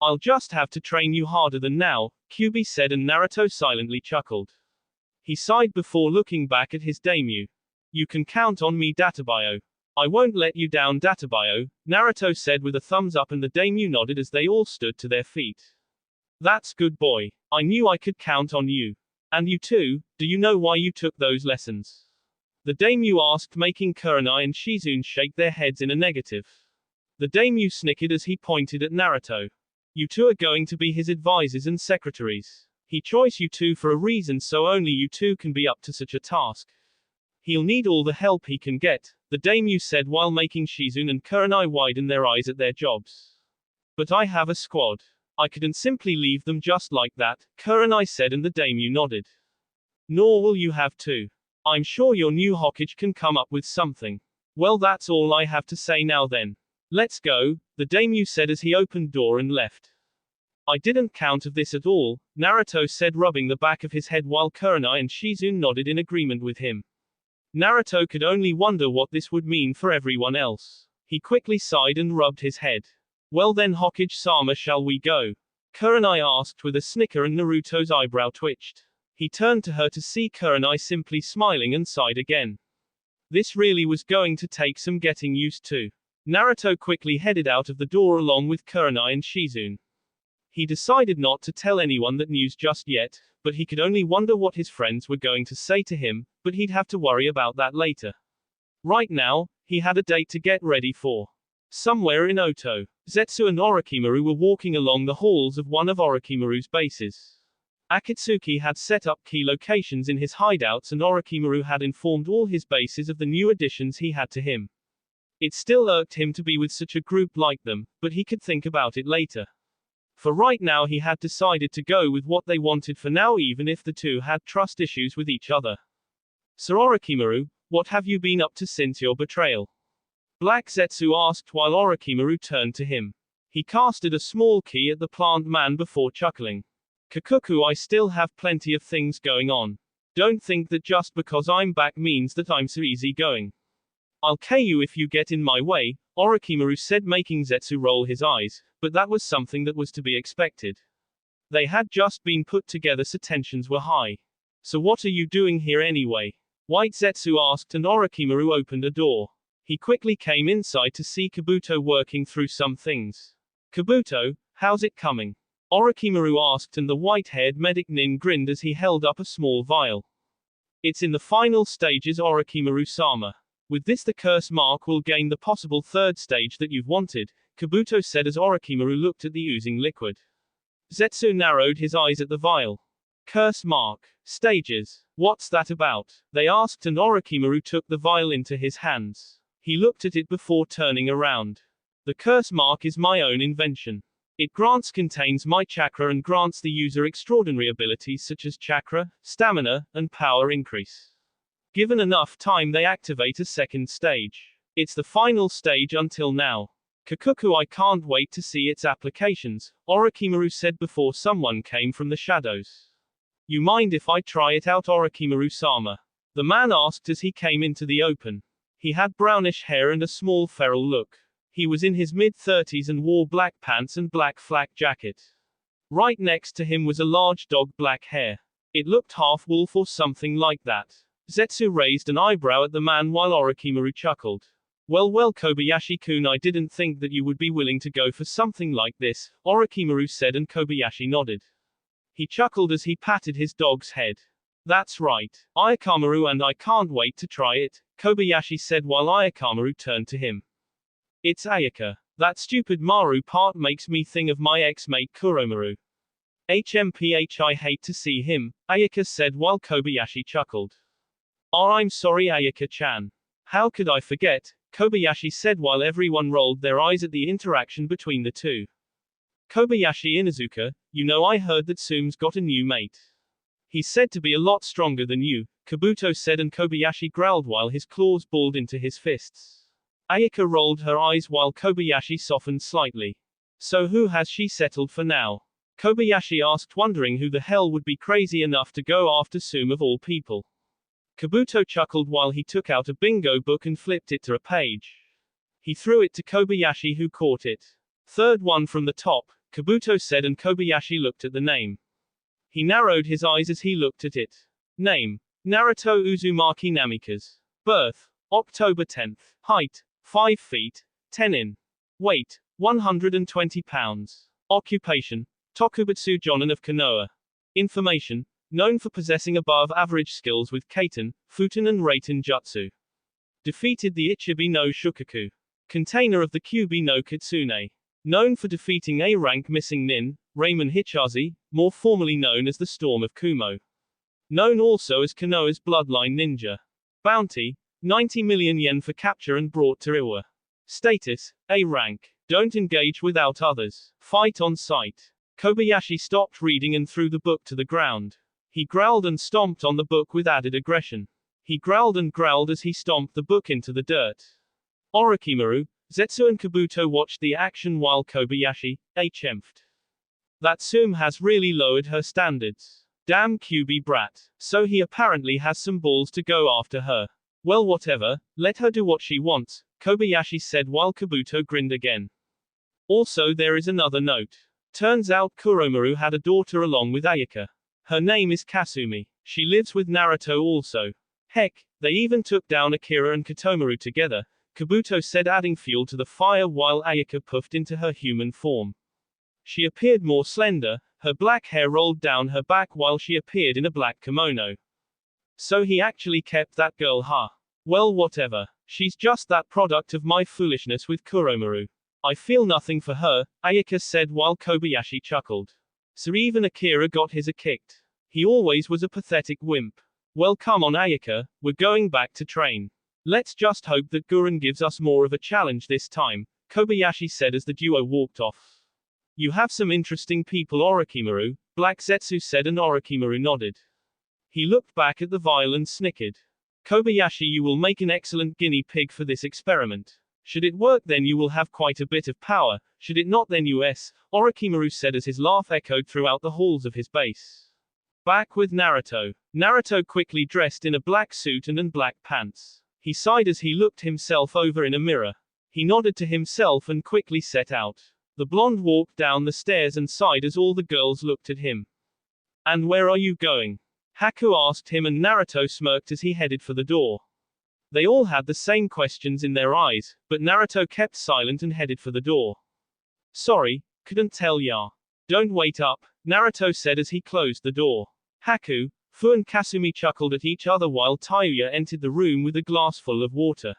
I'll just have to train you harder than now, Kyuubi said, and Naruto silently chuckled. He sighed before looking back at his daimyo. You can count on me, Databayo. I won't let you down, Databayo, Naruto said with a thumbs up, and the daimyo nodded as they all stood to their feet. That's good boy. I knew I could count on you. And you too, do you know why you took those lessons? The daimyo asked, making Kurenai and Shizune shake their heads in a negative. The daimyo snickered as he pointed at Naruto. You two are going to be his advisors and secretaries. He chose you two for a reason, so only you two can be up to such a task. He'll need all the help he can get, the daimyo said while making Shizune and Kurenai widen their eyes at their jobs. But I have a squad. I couldn't simply leave them just like that, Kurenai said, and the daimyo nodded. Nor will you have to. I'm sure your new Hokage can come up with something. Well, that's all I have to say now then. Let's go, the daimyo said as he opened door and left. I didn't count of this at all, Naruto said, rubbing the back of his head while Kurenai and Shizune nodded in agreement with him. Naruto could only wonder what this would mean for everyone else. He quickly sighed and rubbed his head. Well then, Hokage-sama, shall we go? Kurenai asked with a snicker, and Naruto's eyebrow twitched. He turned to her to see Kurenai simply smiling and sighed again. This really was going to take some getting used to. Naruto quickly headed out of the door along with Kurenai and Shizune. He decided not to tell anyone that news just yet, but he could only wonder what his friends were going to say to him, but he'd have to worry about that later. Right now, he had a date to get ready for. Somewhere in Oto, Zetsu and Orochimaru were walking along the halls of one of Orochimaru's bases. Akatsuki had set up key locations in his hideouts, and Orochimaru had informed all his bases of the new additions he had to him. It still irked him to be with such a group like them, but he could think about it later. For right now he had decided to go with what they wanted for now, even if the two had trust issues with each other. Sir Orochimaru, what have you been up to since your betrayal? Black Zetsu asked while Orochimaru turned to him. He casted a small key at the plant man before chuckling. Kikuku, I still have plenty of things going on. Don't think that just because I'm back means that I'm so easygoing. I'll KO you if you get in my way, Orochimaru said, making Zetsu roll his eyes, but that was something that was to be expected. They had just been put together, so tensions were high. So what are you doing here anyway? White Zetsu asked, and Orochimaru opened a door. He quickly came inside to see Kabuto working through some things. Kabuto, how's it coming? Orochimaru asked, and the white-haired medic Nin grinned as he held up a small vial. It's in the final stages, Orochimaru-sama. With this the curse mark will gain the possible third stage that you've wanted, Kabuto said as Orochimaru looked at the oozing liquid. Zetsu narrowed his eyes at the vial. Curse mark. Stages. What's that about? They asked, and Orochimaru took the vial into his hands. He looked at it before turning around. The curse mark is my own invention. It contains my chakra and grants the user extraordinary abilities such as chakra, stamina, and power increase. Given enough time they activate a second stage. It's the final stage until now. Kikuku, I can't wait to see its applications, Orochimaru said before someone came from the shadows. You mind if I try it out, Orochimaru-sama? The man asked as he came into the open. He had brownish hair and a small feral look. He was in his mid-30s and wore black pants and black flak jacket. Right next to him was a large dog, black hair. It looked half wolf or something like that. Zetsu raised an eyebrow at the man while Orochimaru chuckled. Well, Kobayashi-kun, I didn't think that you would be willing to go for something like this, Orochimaru said, and Kobayashi nodded. He chuckled as he patted his dog's head. That's right, Ayakamaru, and I can't wait to try it, Kobayashi said while Ayakamaru turned to him. It's Ayaka. That stupid Maru part makes me think of my ex-mate Kuromaru. HMPH, I hate to see him, Ayaka said while Kobayashi chuckled. Oh, I'm sorry, Ayaka-chan. How could I forget, Kobayashi said while everyone rolled their eyes at the interaction between the two. Kobayashi Inuzuka, you know, I heard that Sume's got a new mate. He's said to be a lot stronger than you, Kabuto said, and Kobayashi growled while his claws balled into his fists. Ayaka rolled her eyes while Kobayashi softened slightly. So who has she settled for now? Kobayashi asked, wondering who the hell would be crazy enough to go after Sume of all people. Kabuto chuckled while he took out a bingo book and flipped it to a page. He threw it to Kobayashi, who caught it. Third one from the top, Kabuto said, and Kobayashi looked at the name. He narrowed his eyes as he looked at it. Name: Naruto Uzumaki Namikaze. Birth: October 10th. Height: 5 feet, 10 in. Weight: 120 pounds. Occupation: Tokubutsu Jonin of Konoha. Information: known for possessing above-average skills with Kaiten, Futen and Raiten Jutsu. Defeated the Ichibi no Shukaku. Container of the Kyubi no Kitsune. Known for defeating A-rank missing nin, Raymond Hichazi, more formally known as the Storm of Kumo. Known also as Konoha's Bloodline Ninja. Bounty: 90 million yen for capture and brought to Iwa. Status: A-rank. Don't engage without others. Fight on sight. Kobayashi stopped reading and threw the book to the ground. He growled and stomped on the book with added aggression. He growled and growled as he stomped the book into the dirt. Orochimaru, Zetsu and Kabuto watched the action while Kobayashi, HM'd. That Sume has really lowered her standards. Damn Kyubi brat. So he apparently has some balls to go after her. Well, whatever, let her do what she wants, Kobayashi said while Kabuto grinned again. Also, there is another note. Turns out Kuromaru had a daughter along with Ayaka. Her name is Kasumi. She lives with Naruto also. Heck, they even took down Akira and Katomaru together, Kabuto said, adding fuel to the fire while Ayaka puffed into her human form. She appeared more slender, her black hair rolled down her back while she appeared in a black kimono. So he actually kept that girl, huh? Well, whatever. She's just that product of my foolishness with Kuromaru. I feel nothing for her, Ayaka said while Kobayashi chuckled. So even Akira got his kicked. He always was a pathetic wimp. Well, come on, Ayaka, we're going back to train. Let's just hope that Gurren gives us more of a challenge this time, Kobayashi said as the duo walked off. You have some interesting people, Orochimaru, Black Zetsu said, and Orochimaru nodded. He looked back at the vial and snickered. Kobayashi, you will make an excellent guinea pig for this experiment. Should it work, then you will have quite a bit of power. Should it not, then Orochimaru said as his laugh echoed throughout the halls of his base. Back with Naruto. Naruto quickly dressed in a black suit and black pants. He sighed as he looked himself over in a mirror. He nodded to himself and quickly set out. The blonde walked down the stairs and sighed as all the girls looked at him. And where are you going? Haku asked him, and Naruto smirked as he headed for the door. They all had the same questions in their eyes, but Naruto kept silent and headed for the door. Sorry, couldn't tell ya. Don't wait up, Naruto said as he closed the door. Haku, Fu and Kasumi chuckled at each other while Tayuya entered the room with a glass full of water.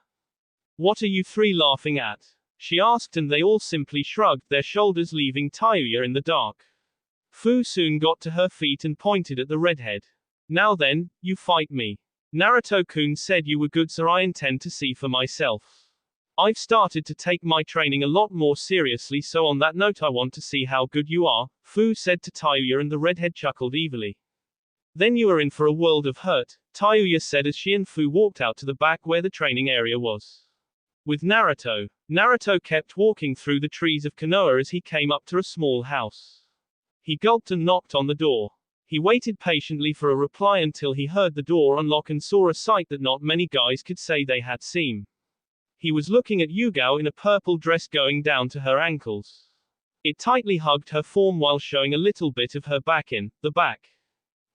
What are you three laughing at? She asked, and they all simply shrugged their shoulders, leaving Tayuya in the dark. Fu soon got to her feet and pointed at the redhead. Now then, you fight me. Naruto-kun said you were good, so I intend to see for myself. I've started to take my training a lot more seriously, so on that note I want to see how good you are, Fu said to Tayuya, and the redhead chuckled evilly. Then you are in for a world of hurt, Tayuya said as she and Fu walked out to the back where the training area was. With Naruto, Naruto kept walking through the trees of Konoha as he came up to a small house. He gulped and knocked on the door. He waited patiently for a reply until he heard the door unlock and saw a sight that not many guys could say they had seen. He was looking at Yugao in a purple dress going down to her ankles. It tightly hugged her form while showing a little bit of her back in the back.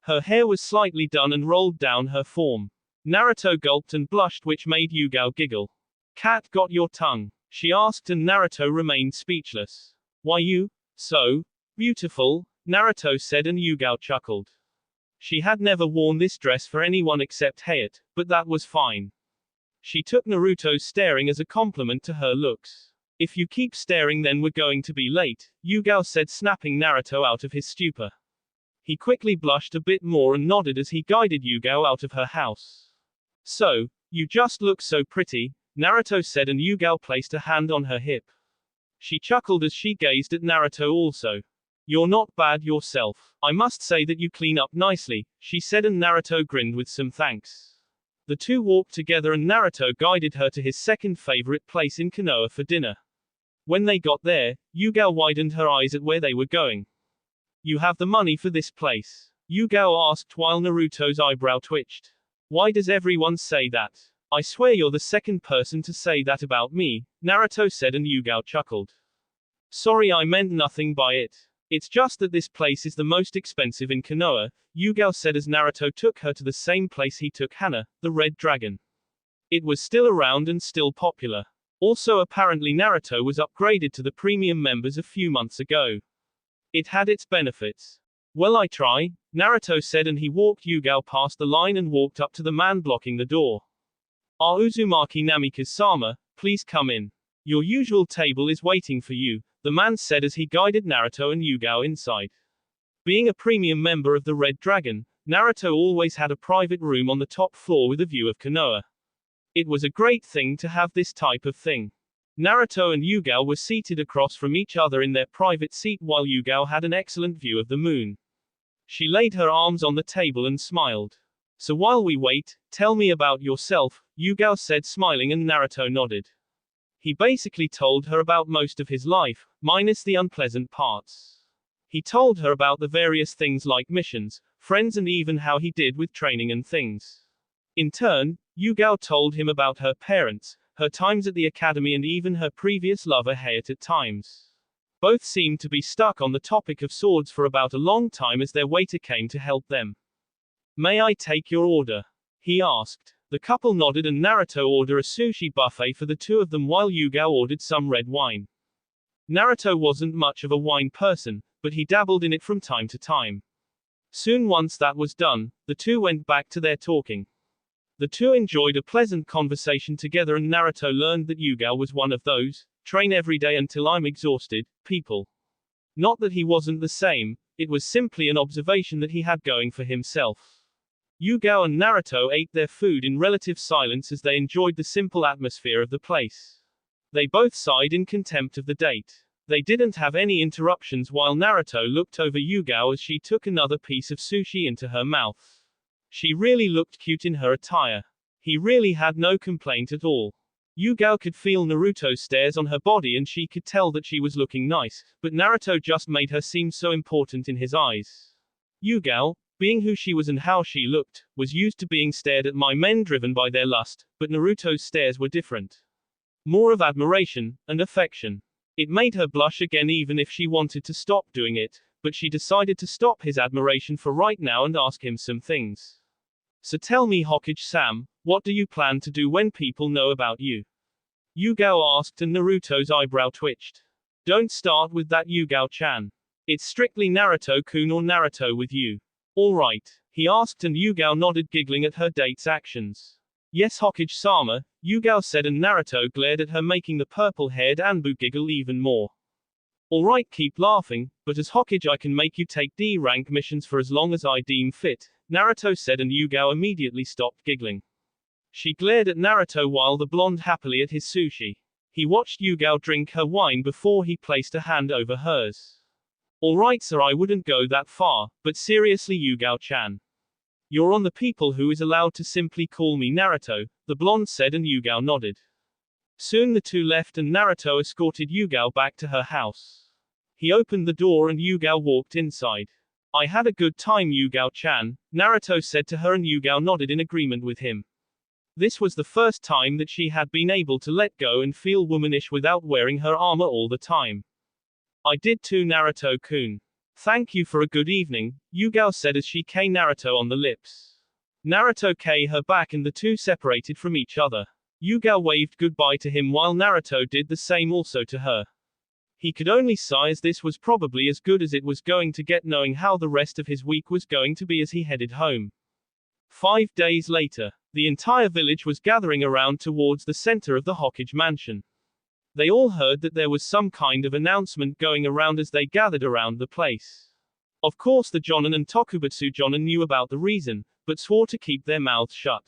Her hair was slightly done and rolled down her form. Naruto gulped and blushed, which made Yugao giggle. Cat, got your tongue? She asked, and Naruto remained speechless. Why you? So beautiful, Naruto said, and Yugao chuckled. She had never worn this dress for anyone except Hayate, but that was fine. She took Naruto's staring as a compliment to her looks. If you keep staring then we're going to be late, Yugao said, snapping Naruto out of his stupor. He quickly blushed a bit more and nodded as he guided Yugao out of her house. So, you just look so pretty, Naruto said, and Yugao placed a hand on her hip. She chuckled as she gazed at Naruto also. You're not bad yourself. I must say that you clean up nicely, she said, and Naruto grinned with some thanks. The two walked together and Naruto guided her to his second favorite place in Konoha for dinner. When they got there, Yugao widened her eyes at where they were going. You have the money for this place? Yugao asked while Naruto's eyebrow twitched. Why does everyone say that? I swear you're the second person to say that about me, Naruto said, and Yugao chuckled. Sorry, I meant nothing by it. It's just that this place is the most expensive in Konoha, Yugao said as Naruto took her to the same place he took Hana, the Red Dragon. It was still around and still popular. Also, apparently Naruto was upgraded to the premium members a few months ago. It had its benefits. Well, I try, Naruto said, and he walked Yugao past the line and walked up to the man blocking the door. Ah, Uzumaki Namikaze-sama, please come in. Your usual table is waiting for you, the man said as he guided Naruto and Yugao inside. Being a premium member of the Red Dragon, Naruto always had a private room on the top floor with a view of Konoha. It was a great thing to have this type of thing. Naruto and Yugao were seated across from each other in their private seat while Yugao had an excellent view of the moon. She laid her arms on the table and smiled. So while we wait, tell me about yourself, Yugao said, smiling, and Naruto nodded. He basically told her about most of his life, minus the unpleasant parts. He told her about the various things like missions, friends, and even how he did with training and things. In turn, Yugao told him about her parents, her times at the academy, and even her previous lover Hayate at times. Both seemed to be stuck on the topic of swords for about a long time as their waiter came to help them. May I take your order? He asked. The couple nodded and Naruto ordered a sushi buffet for the two of them while Yugao ordered some red wine. Naruto wasn't much of a wine person, but he dabbled in it from time to time. Soon once that was done, the two went back to their talking. The two enjoyed a pleasant conversation together and Naruto learned that Yugao was one of those, train every day until I'm exhausted, people. Not that he wasn't the same, it was simply an observation that he had going for himself. Yugao and Naruto ate their food in relative silence as they enjoyed the simple atmosphere of the place. They both sighed in contempt of the date. They didn't have any interruptions while Naruto looked over Yugao as she took another piece of sushi into her mouth. She really looked cute in her attire. He really had no complaint at all. Yugao could feel Naruto's stares on her body and she could tell that she was looking nice, but Naruto just made her seem so important in his eyes. Yugao, being who she was and how she looked, was used to being stared at by men driven by their lust, but Naruto's stares were different. More of admiration and affection. It made her blush again even if she wanted to stop doing it, but she decided to stop his admiration for right now and ask him some things. So tell me Hokage-sam, what do you plan to do when people know about you? Yugao asked and Naruto's eyebrow twitched. Don't start with that Yugao-chan. It's strictly Naruto-kun or Naruto with you. Alright, he asked and Yugao nodded giggling at her date's actions. Yes Hokage-sama, Yugao said and Naruto glared at her making the purple-haired Anbu giggle even more. Alright keep laughing, but as Hokage I can make you take D-rank missions for as long as I deem fit, Naruto said and Yugao immediately stopped giggling. She glared at Naruto while the blonde happily at his sushi. He watched Yugao drink her wine before he placed a hand over hers. Alright sir I wouldn't go that far, but seriously Yugao-chan. You're on the people who is allowed to simply call me Naruto, the blonde said and Yugao nodded. Soon the two left and Naruto escorted Yugao back to her house. He opened the door and Yugao walked inside. I had a good time Yugao-chan, Naruto said to her and Yugao nodded in agreement with him. This was the first time that she had been able to let go and feel womanish without wearing her armor all the time. I did too Naruto-kun. Thank you for a good evening, Yugao said as she kissed Naruto on the lips. Naruto kissed her back and the two separated from each other. Yugao waved goodbye to him while Naruto did the same also to her. He could only sigh as this was probably as good as it was going to get knowing how the rest of his week was going to be as he headed home. 5 days later, the entire village was gathering around towards the center of the Hokage mansion. They all heard that there was some kind of announcement going around as they gathered around the place. Of course the Jonin and Tokubutsu Jonin knew about the reason, but swore to keep their mouths shut.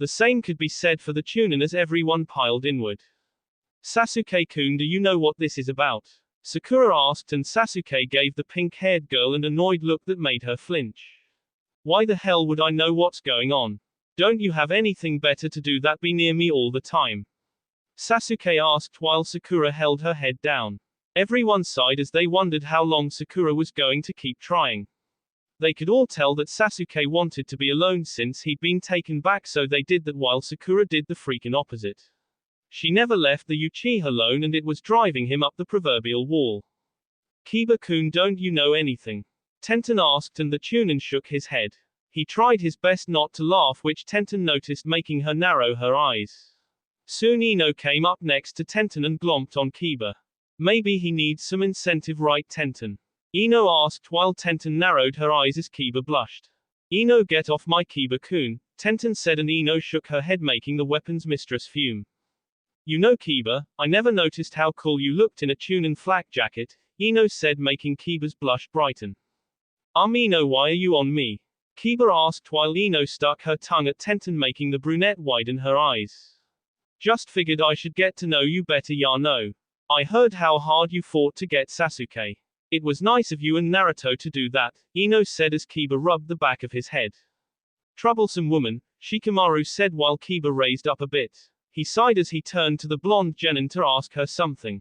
The same could be said for the Chunin as everyone piled inward. Sasuke-kun, do you know what this is about? Sakura asked and Sasuke gave the pink-haired girl an annoyed look that made her flinch. Why the hell would I know what's going on? Don't you have anything better to do than be near me all the time? Sasuke asked while Sakura held her head down. Everyone sighed as they wondered how long Sakura was going to keep trying. They could all tell that Sasuke wanted to be alone since he'd been taken back, so they did that while Sakura did the freaking opposite. She never left the Uchiha alone and it was driving him up the proverbial wall. Kiba-kun, don't you know anything? Tenten asked and the Chunin shook his head. He tried his best not to laugh, which Tenten noticed, making her narrow her eyes. Soon Ino came up next to Tenten and glomped on Kiba. Maybe he needs some incentive, right Tenten? Ino asked while Tenten narrowed her eyes as Kiba blushed. Ino, get off my Kiba-kun, Tenten said and Ino shook her head making the weapons mistress fume. You know Kiba, I never noticed how cool you looked in a Chunin flak jacket, Ino said making Kiba's blush brighten. Ino, why are you on me? Kiba asked while Ino stuck her tongue at Tenten making the brunette widen her eyes. Just figured I should get to know you better Yano. I heard how hard you fought to get Sasuke. It was nice of you and Naruto to do that, Ino said as Kiba rubbed the back of his head. Troublesome woman, Shikamaru said while Kiba raised up a bit. He sighed as he turned to the blonde genin to ask her something.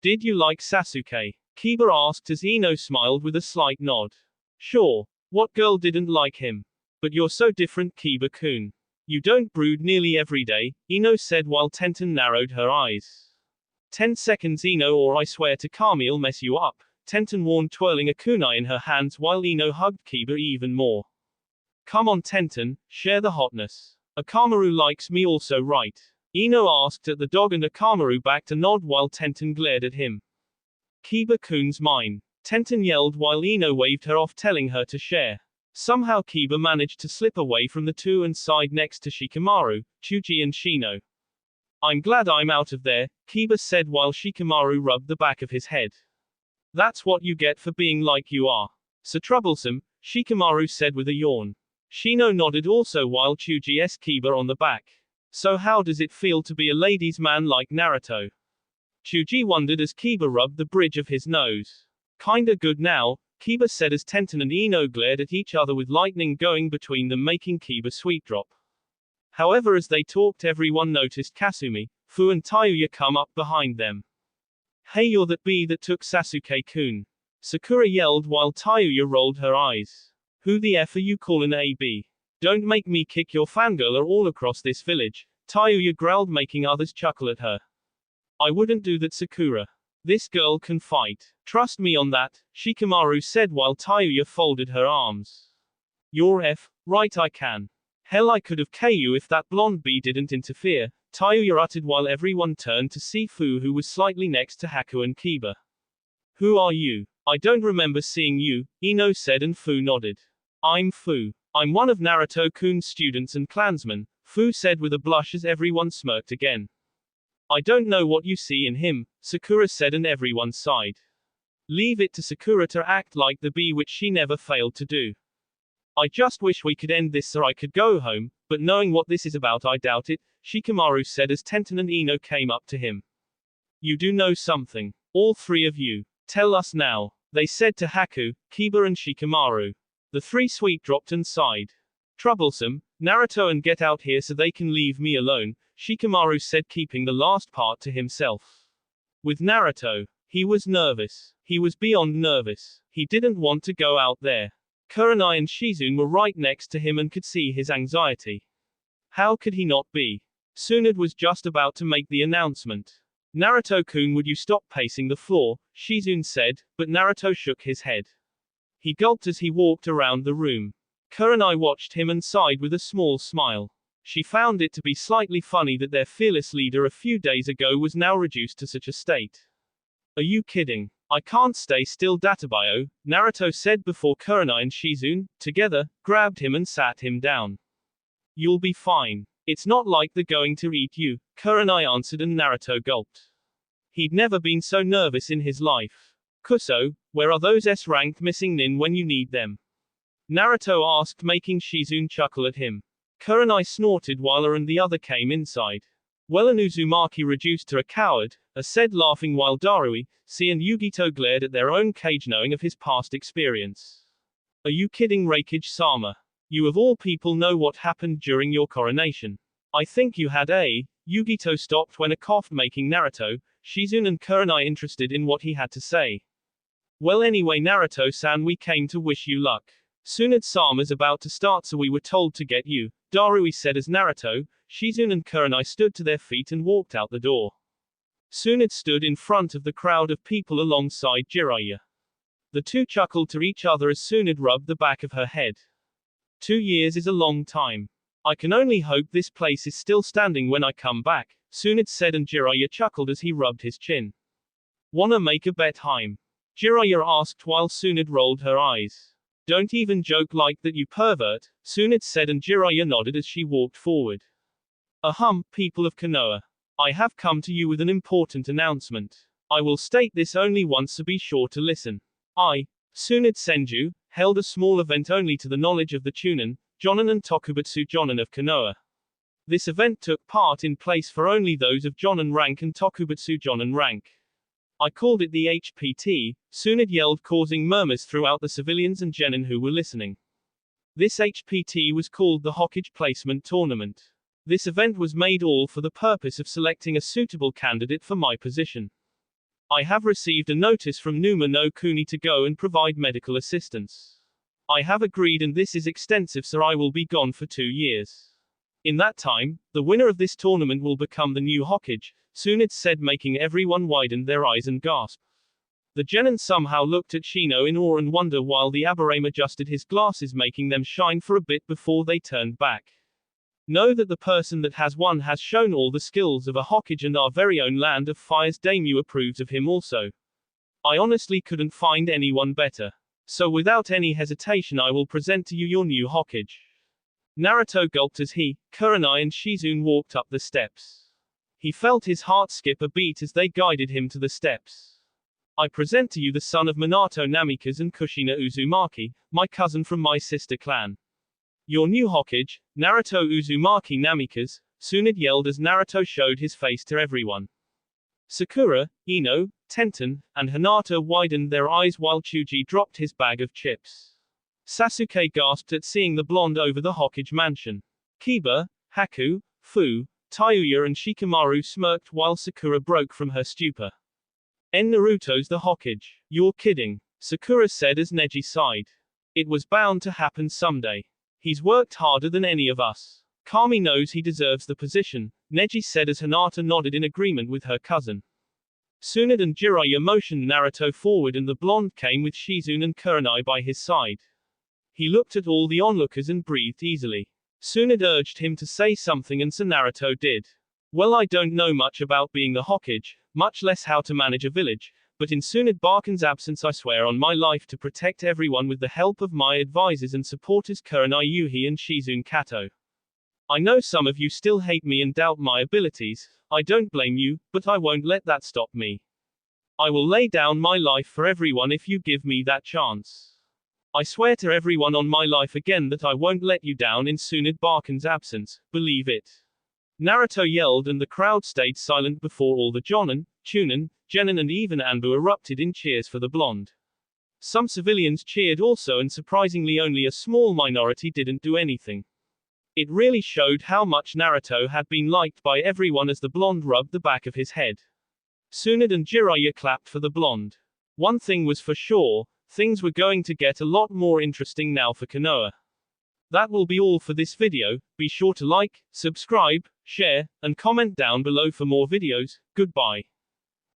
Did you like Sasuke? Kiba asked as Ino smiled with a slight nod. Sure. What girl didn't like him? But you're so different Kiba-kun. You don't brood nearly every day, Ino said while Tenten narrowed her eyes. 10 seconds Ino or I swear to Kami'll mess you up, Tenten warned twirling a kunai in her hands while Ino hugged Kiba even more. Come on Tenten, share the hotness. Akamaru likes me also right? Ino asked at the dog and Akamaru backed a nod while Tenten glared at him. Kiba-kun's mine. Tenten yelled while Ino waved her off telling her to share. Somehow Kiba managed to slip away from the two and sighed next to Shikamaru, Chuji and Shino. I'm glad I'm out of there, Kiba said while Shikamaru rubbed the back of his head. That's what you get for being like you are. So troublesome, Shikamaru said with a yawn. Shino nodded also while Chuji asked Kiba on the back. So how does it feel to be a ladies' man like Naruto? Chuji wondered as Kiba rubbed the bridge of his nose. Kinda good now, Kiba said as Tenten and Ino glared at each other with lightning going between them making Kiba sweet drop. However as they talked everyone noticed Kasumi, Fu and Tayuya come up behind them. Hey you're that bee that took Sasuke-kun. Sakura yelled while Tayuya rolled her eyes. Who the F are you calling a bee? Don't make me kick your fangirl all across this village, Tayuya growled making others chuckle at her. I wouldn't do that Sakura. This girl can fight. Trust me on that, Shikamaru said while Tayuya folded her arms. You're right, I can. Hell, I could have KU if that blonde bee didn't interfere, Tayuya uttered while everyone turned to see Fu, who was slightly next to Haku and Kiba. Who are you? I don't remember seeing you, Ino said, and Fu nodded. I'm Fu. I'm one of Naruto-kun's students and clansmen, Fu said with a blush as everyone smirked again. I don't know what you see in him, Sakura said, and everyone sighed. Leave it to Sakura to act like the bee, which she never failed to do. I just wish we could end this so I could go home, but knowing what this is about I doubt it, Shikamaru said as Tenten and Ino came up to him. You do know something. All three of you. Tell us now, they said to Haku, Kiba and Shikamaru. The three sweet dropped and sighed. Troublesome, Naruto, and get out here so they can leave me alone, Shikamaru said, keeping the last part to himself. With Naruto, he was nervous. He was beyond nervous. He didn't want to go out there. Kurenai and Shizune were right next to him and could see his anxiety. How could he not be? Tsunade was just about to make the announcement. Naruto-kun, would you stop pacing the floor? Shizune said, but Naruto shook his head. He gulped as he walked around the room. Kurenai watched him and sighed with a small smile. She found it to be slightly funny that their fearless leader a few days ago was now reduced to such a state. Are you kidding? I can't stay still, Databayo, Naruto said before Kurenai and Shizune, together, grabbed him and sat him down. You'll be fine. It's not like they're going to eat you, Kurenai answered, and Naruto gulped. He'd never been so nervous in his life. Kuso, where are those S-ranked missing nin when you need them? Naruto asked, making Shizune chuckle at him. Kurenai snorted while her and the other came inside. Well, and Uzumaki reduced to a coward, said laughing while Darui, C and Yugito glared at their own cage knowing of his past experience. Are you kidding, Reikage-sama? You of all people know what happened during your coronation. I think you had a. Yugito stopped when a cough, making Naruto, Shizune and Kurenai interested in what he had to say. Well, anyway, Naruto-san, we came to wish you luck. Tsunade-sama's about to start, so we were told to get you, Darui said as Naruto, Shizune and Kurenai stood to their feet and walked out the door. Tsunade stood in front of the crowd of people alongside Jiraiya. The two chuckled to each other as Tsunade rubbed the back of her head. 2 years is a long time. I can only hope this place is still standing when I come back, Tsunade said, and Jiraiya chuckled as he rubbed his chin. Wanna make a bet, Haim? Jiraiya asked while Tsunade rolled her eyes. Don't even joke like that, you pervert, Tsunade said, and Jiraiya nodded as she walked forward. People of Konoha. I have come to you with an important announcement. I will state this only once, so be sure to listen. I, Tsunade Senju, held a small event only to the knowledge of the Chunin, Jonin and Tokubutsu Jonin of Konoha. This event took part in place for only those of Jonin rank and Tokubutsu Jonin rank. I called it the HPT, Tsunade yelled, causing murmurs throughout the civilians and genin who were listening. This HPT was called the Hokage Placement Tournament. This event was made all for the purpose of selecting a suitable candidate for my position. I have received a notice from Numa no Kuni to go and provide medical assistance. I have agreed, and this is extensive, so I will be gone for 2 years. In that time, the winner of this tournament will become the new Hokage, Tsunade said, making everyone widen their eyes and gasp. The genin somehow looked at Shino in awe and wonder while the Aburame adjusted his glasses, making them shine for a bit before they turned back. Know that the person that has won has shown all the skills of a Hokage, and our very own Land of Fire's Daimyo approves of him also. I honestly couldn't find anyone better. So without any hesitation I will present to you your new Hokage. Naruto gulped as he, Kurenai and Shizune walked up the steps. He felt his heart skip a beat as they guided him to the steps. I present to you the son of Minato Namikaze and Kushina Uzumaki, my cousin from my sister clan. Your new Hokage, Naruto Uzumaki Namikaze, Tsunade yelled as Naruto showed his face to everyone. Sakura, Ino, Tenten, and Hinata widened their eyes while Chuji dropped his bag of chips. Sasuke gasped at seeing the blonde over the Hokage mansion. Kiba, Haku, Fu, Tayuya and Shikamaru smirked while Sakura broke from her stupor. Naruto's the Hokage. You're kidding, Sakura said as Neji sighed. It was bound to happen someday. He's worked harder than any of us. Kami knows he deserves the position, Neji said as Hinata nodded in agreement with her cousin. Tsunade and Jiraiya motioned Naruto forward and the blonde came with Shizune and Kurenai by his side. He looked at all the onlookers and breathed easily. Tsunade urged him to say something and so Naruto did. Well, I don't know much about being the Hokage, much less how to manage a village, but in Tsunade Barkan's absence I swear on my life to protect everyone with the help of my advisors and supporters Kurenai Yuhi and Shizune Kato. I know some of you still hate me and doubt my abilities, I don't blame you, but I won't let that stop me. I will lay down my life for everyone if you give me that chance. I swear to everyone on my life again that I won't let you down in Tsunade Barkan's absence, believe it. Naruto yelled and the crowd stayed silent before all the Jonin, Chunin, Genin and even Anbu erupted in cheers for the blonde. Some civilians cheered also and surprisingly only a small minority didn't do anything. It really showed how much Naruto had been liked by everyone as the blonde rubbed the back of his head. Tsunade and Jiraiya clapped for the blonde. One thing was for sure, things were going to get a lot more interesting now for Konoha. That will be all for this video, be sure to like, subscribe, share, and comment down below for more videos. Goodbye.